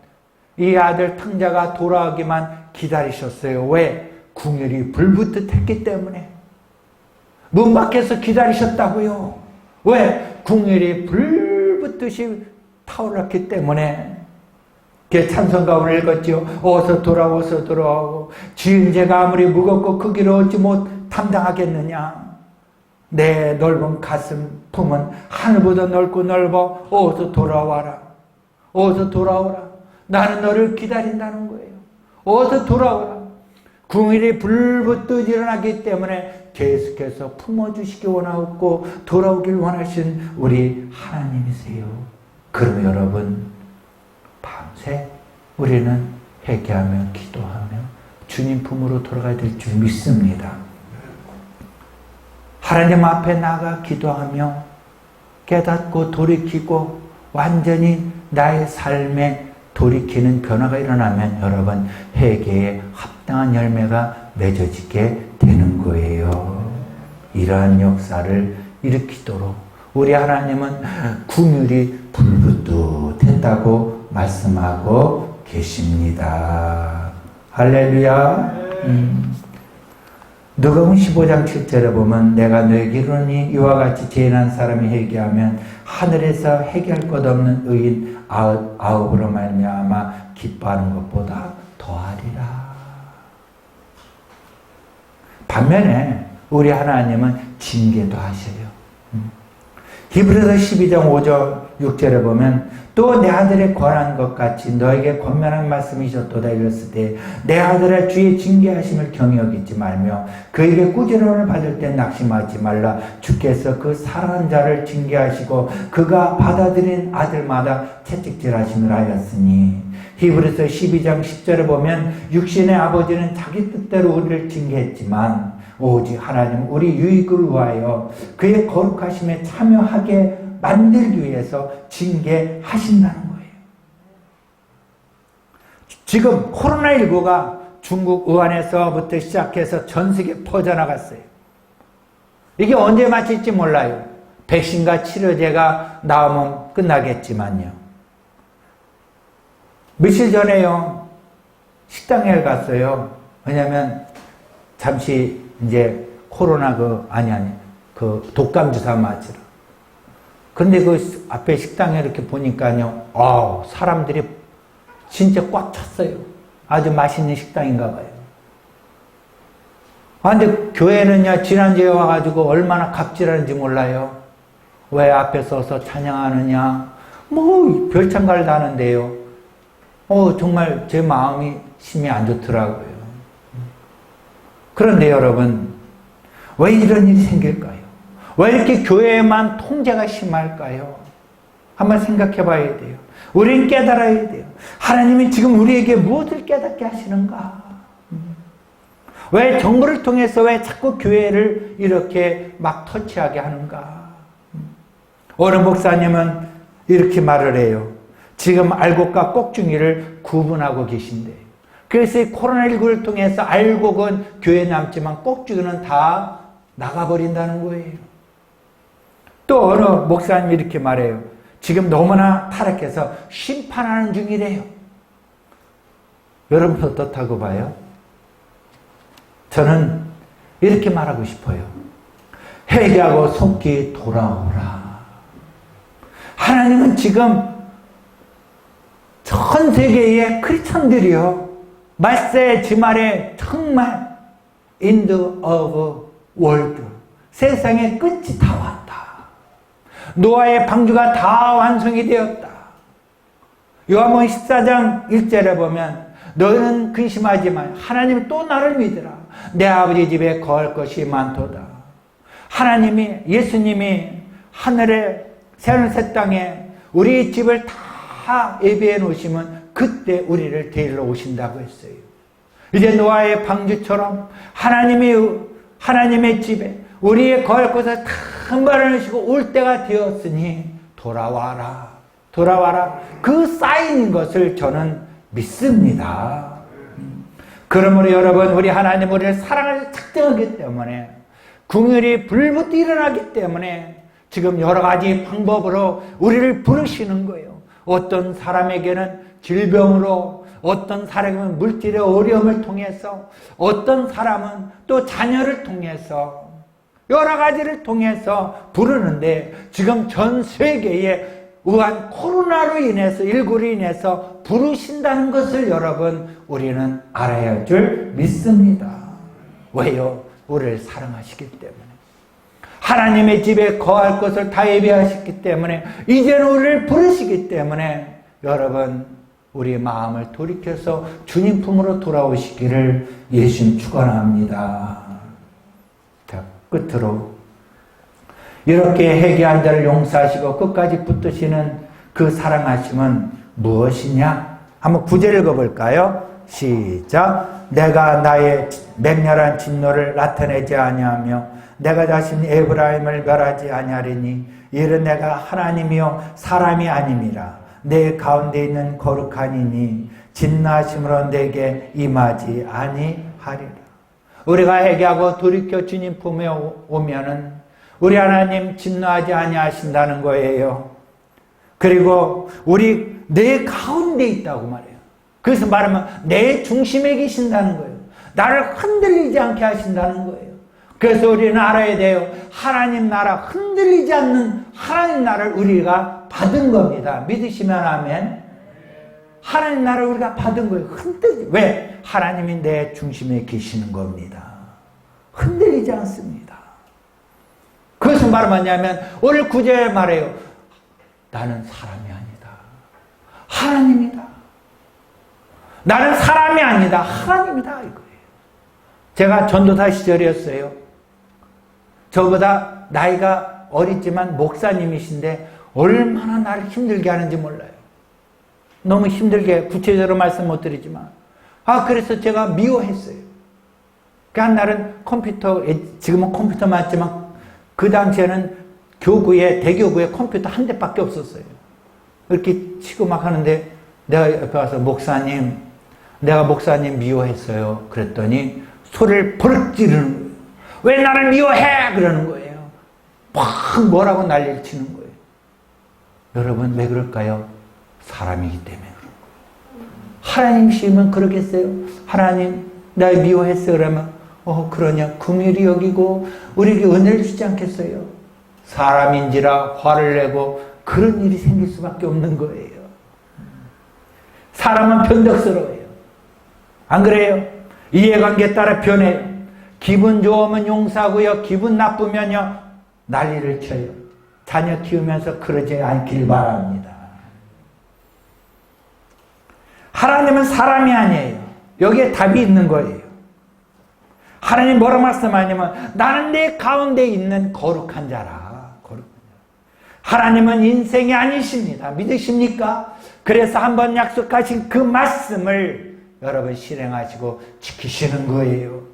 이 아들 탕자가 돌아오기만 기다리셨어요. 왜? 궁율이 불붙듯 했기 때문에. 문 밖에서 기다리셨다고요. 왜? 궁율이 불붙듯이 타올랐기 때문에. 찬송가를 읽었죠. 어서 돌아오고 지은 죄가 아무리 무겁고 크기로 어찌 못 담당하겠느냐. 내 넓은 가슴 품은 하늘보다 넓고 넓어. 어서 돌아와라. 어서 돌아오라. 나는 너를 기다린다는 거예요. 어서 돌아오라. 궁일이 불붙듯 일어나기 때문에 계속해서 품어주시기 원하고 돌아오길 원하신 우리 하나님이세요. 그럼 여러분 밤새 우리는 회개하며 기도하며 주님 품으로 돌아가야 될 줄 믿습니다. 하나님 앞에 나가 기도하며 깨닫고 돌이키고 완전히 나의 삶에 돌이키는 변화가 일어나면 여러분 회개에 합당한 열매가 맺어지게 되는 거예요. 이러한 역사를 일으키도록 우리 하나님은 궁율이 불붙듯 했다고 말씀하고 계십니다. 할렐루야. 누가복음 15장 7절에 보면 내가 너에게 이르노니 이와 같이 죄인한 사람이 회개하면 하늘에서 해결할 것 없는 의인 아홉으로 말미암아 기뻐하는 것보다 더하리라. 반면에 우리 하나님은 징계도 하셔요. 히브리서 12장 5절 6절에 보면 또 내 아들의 권한 것 같이 너에게 권면한 말씀이 있었도다 이랬을 때 내 아들아 주의 징계하심을 경히 여기지 말며 그에게 꾸지람을 받을 때 낙심하지 말라. 주께서 그 사랑하는 자를 징계하시고 그가 받아들인 아들마다 채찍질하심을 하였으니. 히브리서 12장 10절에 보면 육신의 아버지는 자기 뜻대로 우리를 징계했지만 오직 하나님 우리 유익을 위하여 그의 거룩하심에 참여하게 만들기 위해서 징계하신다는 거예요. 지금 코로나19가 중국 우한에서부터 시작해서 전 세계에 퍼져나갔어요. 이게 언제 마칠지 몰라요. 백신과 치료제가 나오면 끝나겠지만요. 며칠 전에요, 식당에 갔어요. 왜냐면 잠시 이제 코로나 독감 주사 맞으러. 근데 그 앞에 식당에 이렇게 보니까요, 사람들이 진짜 꽉 찼어요. 아주 맛있는 식당인가 봐요. 근데 교회는요, 지난주에 와가지고 얼마나 갑질하는지 몰라요. 왜 앞에 서서 찬양하느냐, 별창가를 다 하는데요. 정말 제 마음이 심히 안 좋더라고요. 그런데 여러분, 왜 이런 일이 생길까요? 왜 이렇게 교회에만 통제가 심할까요? 한번 생각해 봐야 돼요. 우리는 깨달아야 돼요. 하나님이 지금 우리에게 무엇을 깨닫게 하시는가? 왜 정부를 통해서 왜 자꾸 교회를 이렇게 막 터치하게 하는가? 어느 목사님은 이렇게 말을 해요. 지금 알곡과 꼭중이를 구분하고 계신데, 그래서 이 코로나19를 통해서 알곡은 교회에 남지만 꼭중이는 다 나가버린다는 거예요. 또 어느 목사님이 이렇게 말해요. 지금 너무나 타락해서 심판하는 중이래요. 여러분 어떻다고 봐요? 저는 이렇게 말하고 싶어요. 회개하고 속히 돌아오라. 하나님은 지금 전 세계의 크리스천들이요, 말세 지말에 정말 end of world, 세상의 끝이 다 왔다. 노아의 방주가 다 완성이 되었다. 요한복음 14장 1절에 보면 너는 근심하지만 하나님이 또 나를 믿으라. 내 아버지 집에 거할 것이 많도다. 하나님이, 예수님이 하늘의 새하늘 새 땅에 우리 집을 다 예비해 놓으시면 그때 우리를 데리러 오신다고 했어요. 이제 노아의 방주처럼 하나님의 집에 우리의 거할 것을 다 마련하시고 올 때가 되었으니 돌아와라. 돌아와라. 그 사인인 것을 저는 믿습니다. 그러므로 여러분, 우리 하나님 우리를 사랑을 작정하기 때문에, 궁율이 불붙어 일어나기 때문에 지금 여러 가지 방법으로 우리를 부르시는 거예요. 어떤 사람에게는 질병으로, 어떤 사람은 물질의 어려움을 통해서, 어떤 사람은 또 자녀를 통해서, 여러 가지를 통해서 부르는데, 지금 전 세계에 우한 코로나로 인해서, 19로 인해서 부르신다는 것을 여러분, 우리는 알아야 할 줄 믿습니다. 왜요? 우리를 사랑하시기 때문에. 하나님의 집에 거할 것을 다 예비하셨기 때문에, 이제는 우리를 부르시기 때문에, 여러분, 우리 마음을 돌이켜서 주님 품으로 돌아오시기를 예수님 축원합니다. 자, 끝으로 이렇게 회개한 자를 용서하시고 끝까지 붙드시는 그 사랑하심은 무엇이냐? 한번 9절 읽어볼까요? 시작. 내가 나의 맹렬한 진노를 나타내지 아니하며 내가 자신 에브라임을 멸하지 아니하리니 이는 내가 하나님이요 사람이 아님이라. 내 가운데 있는 거룩한 이니 진노하심으로 내게 임하지 아니하리라. 우리가 회개하고 돌이켜 주님 품에 오면은 우리 하나님 진노하지 아니하신다는 거예요. 그리고 우리 내 가운데 있다고 말해요. 그래서 말하면 내 중심에 계신다는 거예요. 나를 흔들리지 않게 하신다는 거예요. 그래서 우리는 알아야 돼요. 하나님 나라, 흔들리지 않는 하나님 나라를 우리가 받은 겁니다. 믿으시면 아멘. 하나님 나라를 우리가 받은 거예요. 왜? 하나님이 내 중심에 계시는 겁니다. 흔들리지 않습니다. 그것은 바로 뭐냐면 오늘 구절에 말해요. 나는 사람이 아니다. 하나님이다. 나는 사람이 아니다. 하나님이다. 이거예요. 제가 전도사 시절이었어요. 저보다 나이가 어리지만 목사님이신데 얼마나 나를 힘들게 하는지 몰라요. 너무 힘들게 구체적으로 말씀 못 드리지만 그래서 제가 미워했어요. 한 날은 컴퓨터, 지금은 컴퓨터 맞지만 그 당시에는 대교구에 컴퓨터 한 대밖에 없었어요. 이렇게 치고 막 하는데 내가 옆에 와서 목사님, 내가 목사님 미워했어요. 그랬더니 소리를 버럭 지르는 거예요. 왜 나를 미워해? 그러는 거예요. 막 뭐라고 난리를 치는 거예요. 여러분 왜 그럴까요? 사람이기 때문에 그런 거예요. 하나님이시면 그러겠어요? 하나님 날 미워했어요. 그러면 그러냐 긍휼히 여기고 우리에게 은혜를 주지 않겠어요? 사람인지라 화를 내고 그런 일이 생길 수밖에 없는 거예요. 사람은 변덕스러워요. 안 그래요? 이해관계에 따라 변해요. 기분 좋으면 용서하고요. 기분 나쁘면요 난리를 쳐요. 자녀 키우면서 그러지 않길 바랍니다. 하나님은 사람이 아니에요. 여기에 답이 있는 거예요. 하나님 뭐라 말씀하냐면 나는 내 가운데 있는 거룩한 자라. 하나님은 인생이 아니십니다. 믿으십니까? 그래서 한번 약속하신 그 말씀을 여러분 실행하시고 지키시는 거예요.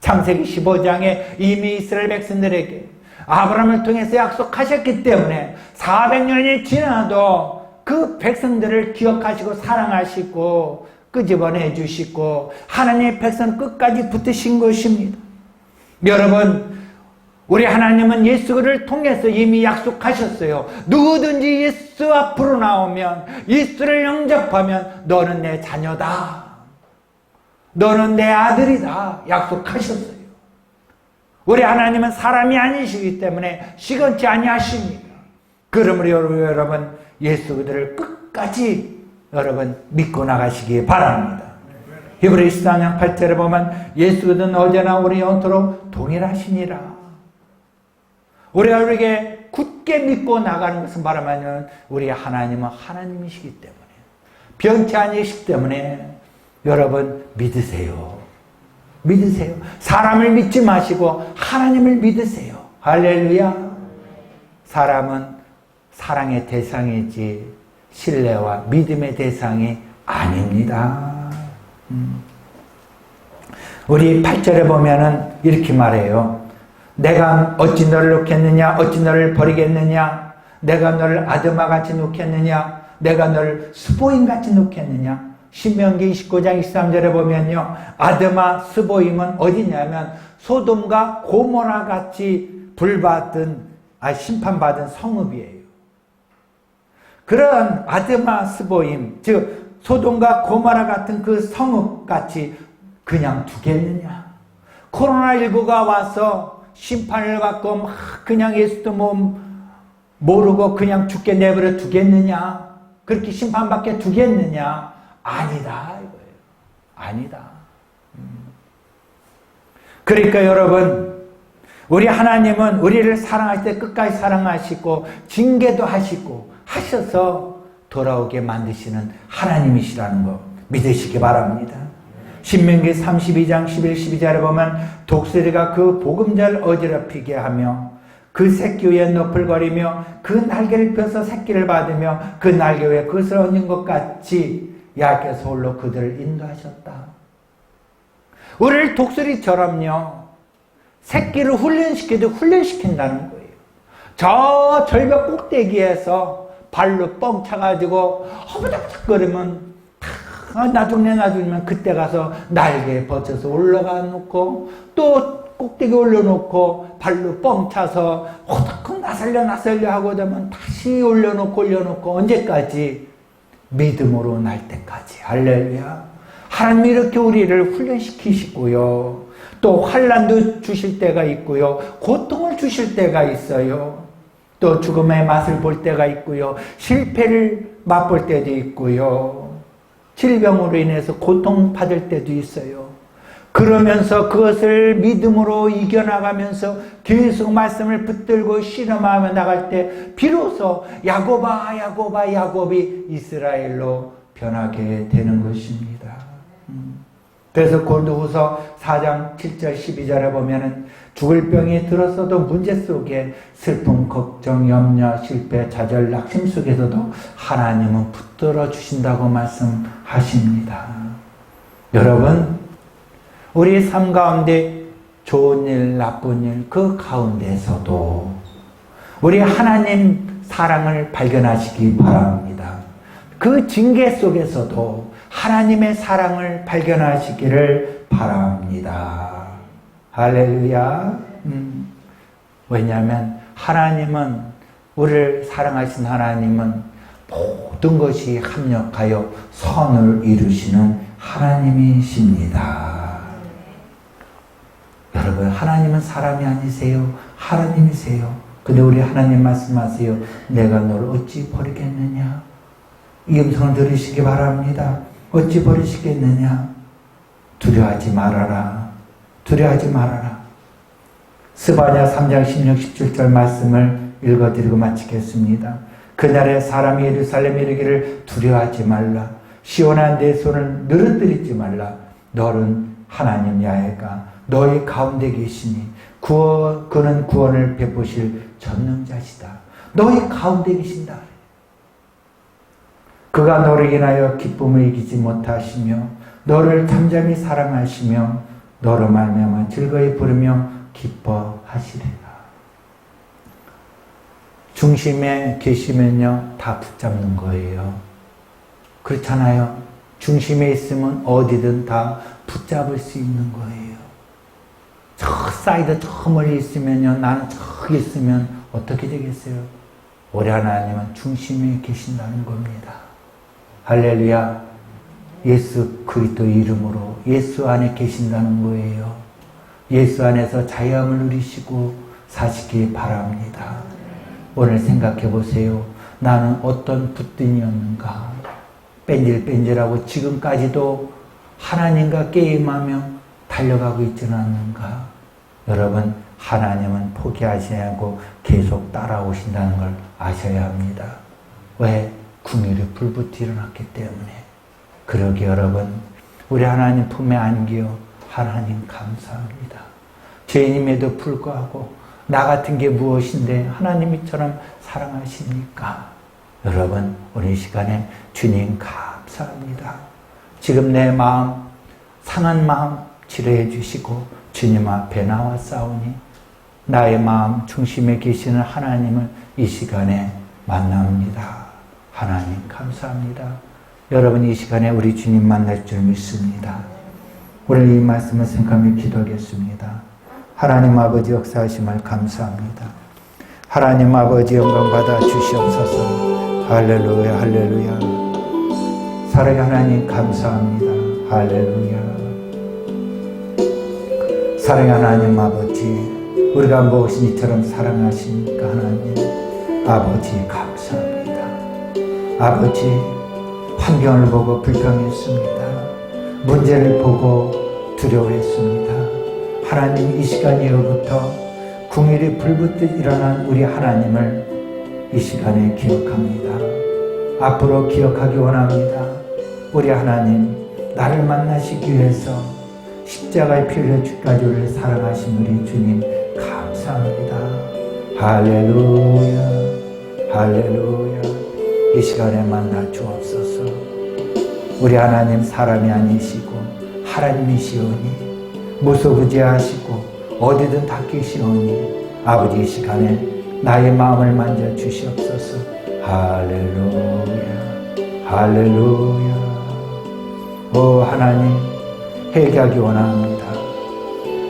창세기 15장에 이미 이스라엘 백성들에게 아브라함을 통해서 약속하셨기 때문에 400년이 지나도 그 백성들을 기억하시고 사랑하시고 끄집어내 주시고 하나님의 백성 끝까지 붙으신 것입니다. 여러분 우리 하나님은 예수를 통해서 이미 약속하셨어요. 누구든지 예수 앞으로 나오면 예수를 영접하면 너는 내 자녀다. 너는 내 아들이다. 약속하셨어요. 우리 하나님은 사람이 아니시기 때문에 시건치 아니하십니다. 그러므로 여러분 예수 그들을 끝까지 여러분 믿고 나가시기 바랍니다. 히브리서 4장 8절에 보면 예수 그들은 어제나 우리 영토록 동일하시니라. 우리에게 굳게 믿고 나가는 것은 바라면 우리 하나님은 하나님이시기 때문에 변치 아니시기 때문에 여러분 믿으세요. 믿으세요. 사람을 믿지 마시고 하나님을 믿으세요. 할렐루야. 사람은 사랑의 대상이지 신뢰와 믿음의 대상이 아닙니다. 우리 8절에 보면은 이렇게 말해요. 내가 어찌 너를 놓겠느냐? 어찌 너를 버리겠느냐? 내가 너를 아드마같이 놓겠느냐? 내가 너를 스보임같이 놓겠느냐? 신명기 29장 23절에 보면요. 아드마 스보임은 어디냐면 소돔과 고모라같이 심판받은 성읍이에요. 그런 아드마 스보임, 즉 소돔과 고모라 같은 그 성읍같이 그냥 두겠느냐? 코로나19가 와서 심판을 받고 막 그냥 예수도 모르고 그냥 죽게 내버려 두겠느냐? 그렇게 심판받게 두겠느냐? 아니다 이거예요. 아니다. 그러니까 여러분 우리 하나님은 우리를 사랑할 때 끝까지 사랑하시고 징계도 하셔서 돌아오게 만드시는 하나님이시라는 거 믿으시기 바랍니다. 신명기 32장 11, 12절에 보면 독수리가 그 보금자를 어지럽히게 하며 그 새끼 위에 너풀거리며 그 날개를 펴서 새끼를 받으며 그 날개 위에 그것을 얹은 것 같이 야께서 홀로 그들을 인도하셨다. 우리를 독수리처럼요 새끼를 훈련시킨다는 거예요. 저 절벽 꼭대기에서 발로 뻥 차가지고 허부적거리면 나중면 그때 가서 날개에 버텨서 올라가 놓고 또 꼭대기 올려놓고 발로 뻥 차서 호덕 나설려 하고 되면 다시 올려놓고 언제까지? 믿음으로 날 때까지. 할렐루야. 하나님이 이렇게 우리를 훈련시키시고요. 또 환난도 주실 때가 있고요. 고통을 주실 때가 있어요. 또 죽음의 맛을 볼 때가 있고요. 실패를 맛볼 때도 있고요. 질병으로 인해서 고통받을 때도 있어요. 그러면서 그것을 믿음으로 이겨나가면서 계속 말씀을 붙들고 실험하며 나갈 때 비로소 야곱아 야곱아 야곱이 이스라엘로 변하게 되는 것입니다. 그래서 고린도후서 4장 7절 12절에 보면은 죽을 병이 들었어도 문제 속에 슬픔, 걱정, 염려, 실패, 좌절, 낙심 속에서도 하나님은 붙들어 주신다고 말씀하십니다. 여러분, 우리 삶 가운데 좋은 일, 나쁜 일, 그 가운데서도 우리 하나님 사랑을 발견하시기 바랍니다. 그 징계 속에서도 하나님의 사랑을 발견하시기를 바랍니다. 할렐루야. 왜냐하면 하나님은, 우리를 사랑하신 하나님은 모든 것이 합력하여 선을 이루시는 하나님이십니다. 여러분, 하나님은 사람이 아니세요. 하나님이세요. 근데 우리 하나님 말씀하세요. 내가 너를 어찌 버리겠느냐. 이 음성을 들으시기 바랍니다. 어찌 버리시겠느냐. 두려워하지 말아라. 두려워하지 말아라. 스바냐 3장 16, 17절 말씀을 읽어드리고 마치겠습니다. 그날에 사람이 예루살렘에 이르기를 두려워하지 말라. 시온아 내 손을 늘어뜨리지 말라. 너는 하나님 야훼가 너희 가운데 계시니 그는 구원을 베푸실 전능자시다. 너희 가운데 계신다. 그가 너를 인하여 기쁨을 이기지 못하시며 너를 잠잠히 사랑하시며 너로 말미암아 즐거이 부르며 기뻐하시리라. 중심에 계시면요 다 붙잡는 거예요. 그렇잖아요. 중심에 있으면 어디든 다 붙잡을 수 있는 거예요. 저 사이드 저 멀리 있으면요, 나는 저기 있으면 어떻게 되겠어요? 우리 하나님은 중심에 계신다는 겁니다. 할렐루야. 예수 그리스도 이름으로 예수 안에 계신다는 거예요. 예수 안에서 자유함을 누리시고 사시기 바랍니다. 오늘 생각해 보세요. 나는 어떤 붙듦이었는가? 뺀질뺀질하고 지금까지도 하나님과 게임하며 달려가고 있지는 않는가? 여러분, 하나님은 포기하지 않고 계속 따라오신다는 걸 아셔야 합니다. 왜? 궁율이 불붙어 일어났기 때문에. 그러게 여러분, 우리 하나님 품에 안겨 하나님 감사합니다. 죄인임에도 불구하고 나 같은 게 무엇인데 하나님이 저처럼 사랑하십니까? 여러분, 오늘 이 시간에 주님 감사합니다. 지금 내 마음, 상한 마음 치료해 주시고 주님 앞에 나와 싸우니 나의 마음 중심에 계시는 하나님을 이 시간에 만납니다. 하나님 감사합니다. 여러분, 이 시간에 우리 주님 만날 줄 믿습니다. 오늘 이 말씀을 생각하며 기도하겠습니다. 하나님 아버지 역사하심을 감사합니다. 하나님 아버지 영광 받아 주시옵소서. 할렐루야 할렐루야. 사랑의 하나님 감사합니다. 할렐루야. 사랑의 하나님 아버지, 우리가 무엇인 이처럼 사랑하십니까? 하나님 아버지 감사합니다. 아버지, 환경을 보고 불평했습니다. 문제를 보고 두려워했습니다. 하나님, 이 시간 이후부터 궁일이 불붙듯 일어난 우리 하나님을 이 시간에 기억합니다. 앞으로 기억하기 원합니다. 우리 하나님, 나를 만나시기 위해서 십자가에 피 흘려 주까지 우리를 사랑하신 우리 주님 감사합니다. 할렐루야 할렐루야. 이 시간에 만나 주옵소서. 우리 하나님 사람이 아니시고 하나님이시오니 무소부지하시고 어디든 닦이시오니 아버지 이 시간에 나의 마음을 만져 주시옵소서. 할렐루야 할렐루야. 오 하나님, 회개하기 원합니다.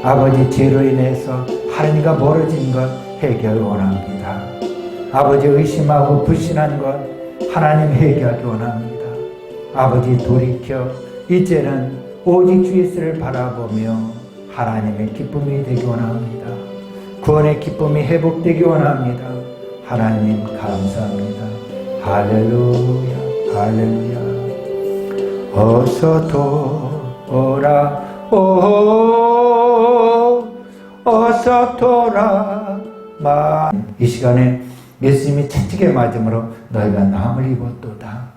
아버지, 죄로 인해서 하나님과 멀어진 것 회개하기 원합니다. 아버지, 의심하고 불신한 것 하나님 회개하기 원합니다. 아버지, 돌이켜 이제는 오직 주 예수를 바라보며 하나님의 기쁨이 되기 원합니다. 구원의 기쁨이 회복되기 원합니다. 하나님 감사합니다. 할렐루야 할렐루야. 어서 돌아오 어서 돌아마. 이 시간에 예수님이 채찍에 맞음으로 너희가 남을 입었도다.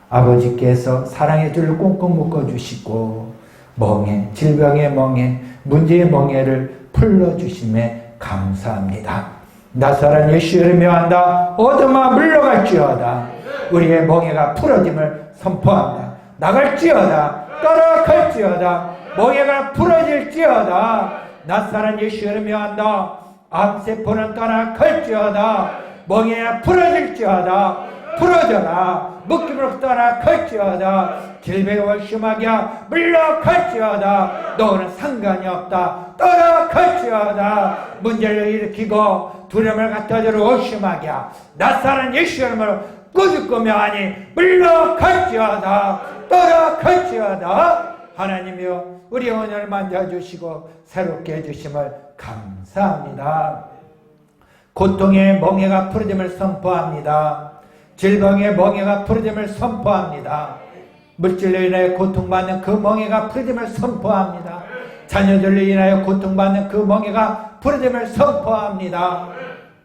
아버지께서 사랑의 줄을 꽁꽁 묶어주시고 멍에, 질병의 멍에, 문제의 멍에를 풀어주심에 감사합니다. 나사렛 예수를 명한다. 어둠아 물러갈지어다. 우리의 멍에가 풀어짐을 선포한다. 나갈지어다. 떠나갈지어다. 멍에가 풀어질지어다. 나사렛 예수를 명한다. 암세포는 떠나갈지어다. 멍에가 풀어질지어다. 풀어져라. 묶임으로 떠나갈지어다. 질병을 심하게 물러갈지어다. 너는 상관이 없다. 떠나갈지어다. 문제를 일으키고 두려움을 갖다주러 오심하게 나사렛 예수 이름으로 꾸짖고 명하니 물러갈지어다. 떠나갈지어다. 하나님이여 우리 영혼을 만져주시고 새롭게 해주심을 감사합니다. 고통의 멍에가 풀어짐을 선포합니다. 질병의 멍에가 풀어짐을 선포합니다. 물질로 인하여 고통받는 그 멍에가 풀어짐을 선포합니다. 자녀들로 인하여 고통받는 그 멍에가 풀어짐을 선포합니다.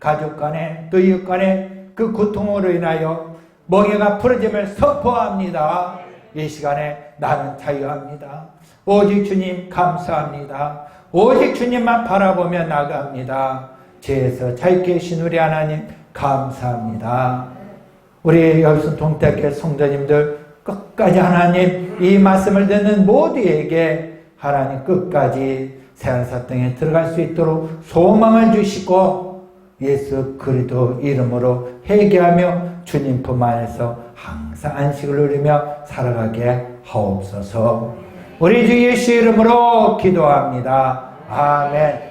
가족 간에 또 이웃 간에 그 고통으로 인하여 멍에가 풀어짐을 선포합니다. 이 시간에 나는 자유합니다. 오직 주님 감사합니다. 오직 주님만 바라보며 나갑니다. 죄에서 자유케 하신 우리 하나님 감사합니다. 우리 여기서 동택교회 성도님들 끝까지 하나님 이 말씀을 듣는 모두에게 하나님 끝까지 새하늘사 땅에 들어갈 수 있도록 소망을 주시고 예수 그리스도 이름으로 회개하며 주님 품 안에서 항상 안식을 누리며 살아가게 하옵소서. 우리 주 예수 이름으로 기도합니다. 아멘.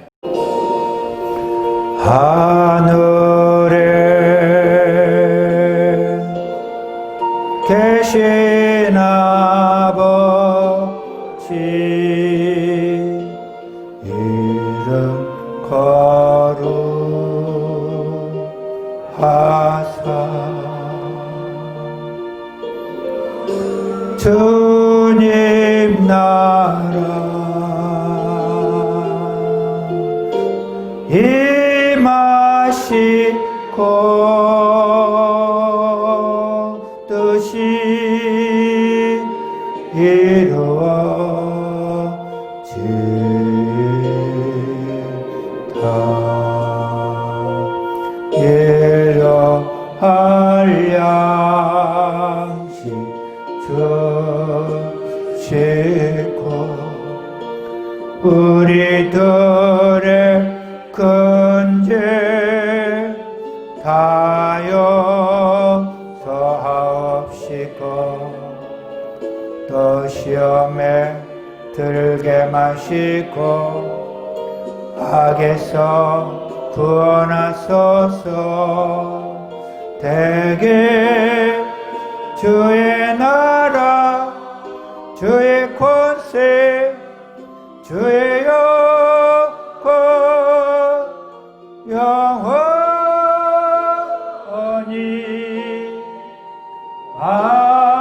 하늘에 계신 아버지 이름 거룩하사 주님 나라 임하시고 뜻이 이루어지다. 이러할 양식 주시고 우리들의 근죄 다용서하옵시고 또 시험에 들게 마시고 악에서 구원하소서. 대개 주의 나라 주의 권세 주의 영광 영원히 아멘.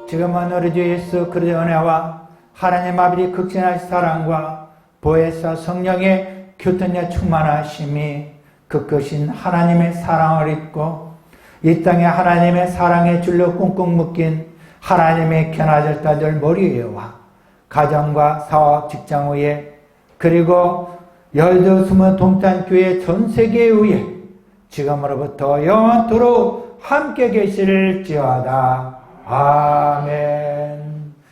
지금은 우리 주 예수 그리스도의 은혜와 하나님 아버지 극진하신 사랑과 보혜사 성령의 교통에 충만하심이 그 크신 하나님의 사랑을 입고 이 땅에 하나님의 사랑의 줄로 꽁꽁 묶인 하나님의 견아들 딸들 머리 위에와 가정과 사업 직장 위에 그리고 열두 스무 동탄교회 전 세계 위에 지금으로부터 영원토록 함께 계실지어다. 아멘.